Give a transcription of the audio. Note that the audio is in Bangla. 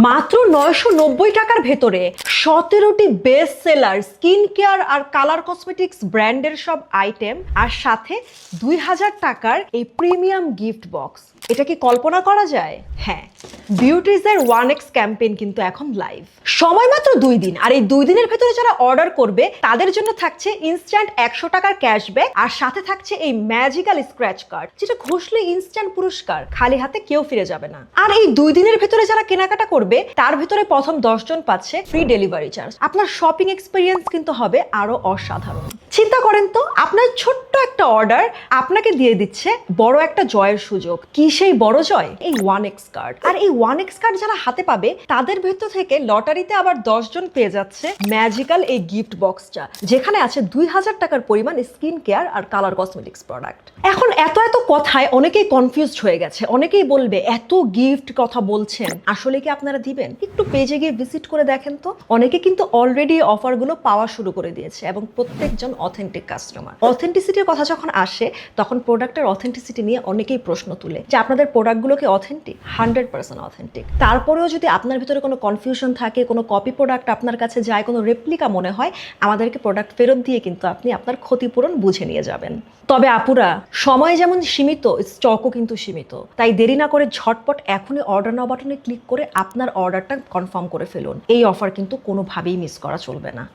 মাত্র 990 টাকার ভেতরে 17টি বেস্ট সেলার স্কিন কেয়ার আর কালার কসমেটিক্স ব্র্যান্ডের সব আইটেম, আর সাথে 2000 টাকার এই প্রিমিয়াম গিফট বক্স। এটা কি কল্পনা করা যায়? হ্যাঁ, বিউটিজের 1x ক্যাম্পেইন কিন্তু এখন লাইভ। সময় মাত্র 2 দিন, আর এই 2 দিনের ভেতরে যারা অর্ডার করবে তাদের জন্য থাকছে ইনস্ট্যান্ট 100 টাকার ক্যাশব্যাক, আর সাথে থাকছে এই ম্যাজিক্যাল স্ক্র্যাচ কার্ড, যেটা ঘষলে ইনস্ট্যান্ট পুরস্কার। খালি হাতে কেউ ফিরে যাবে না। আর এই 2 দিনের ভেতরে যারা কেনাকাটা করবে তার ভিতরে প্রথম 10 জন পাচ্ছে ফ্রি ডেলিভারি চার্জ। আপনার শপিং এক্সপিরিয়েন্স কিন্তু হবে আরো অসাধারণ। চিন্তা করেন তো, আপনার ছোট্ট একটা অর্ডার আপনাকে দিয়ে দিচ্ছে বড় একটা জয়ের সুযোগ। কি সেই বড় জয়? এই 1x কার্ড। আর এই 1x কার্ড যারা হাতে পাবে তাদের ভেতর থেকে লটারিতে আবার 10 জন পেয়ে যাচ্ছে ম্যাজিক্যাল এই গিফট বক্সটা, যেখানে আছে 2000 টাকার পরিমাণ স্কিন কেয়ার আর কালার কসমেটিক্স প্রোডাক্ট। এখন এত কথায় অনেকেই কনফিউজড হয়ে গেছে। অনেকেই বলবে, এত গিফট কথা বলছেন, আসলে কি আপনারা দিবেন? একটু পেজে গিয়ে ভিজিট করে দেখেন তো। অনেকে কিন্তু অলরেডি অফারগুলো পাওয়া শুরু করে দিয়েছে এবং প্রত্যেকজন অথেন্টিক কাস্টমার। অথেন্টিসিটির কথা যখন আসে তখন প্রোডাক্টের অথেন্টিসিটি নিয়ে অনেকেই প্রশ্ন তুলে যে আপনাদের প্রোডাক্টগুলো কি অথেন্টিক? 100% অথেন্টিক। তারপরেও যদি আপনার ভিতরে কোনো কনফিউশন থাকে, কোনো কপি প্রোডাক্ট আপনার কাছে যায়, কোনো রেপ্লিকা মনে হয়, আমাদেরকে প্রোডাক্ট ফেরত দিয়ে কিন্তু আপনি আপনার ক্ষতিপূরণ বুঝে নিয়ে যাবেন। তবে আপুরা, সময় যেমন সীমিত, স্টকও কিন্তু সীমিত। তাই দেরি না করে ঝটপট এখনই অর্ডার নাও বাটনে ক্লিক করে আপনার অর্ডারটা কনফার্ম করে ফেলুন। এই অফার কিন্তু কোনোভাবেই মিস করা চলবে না।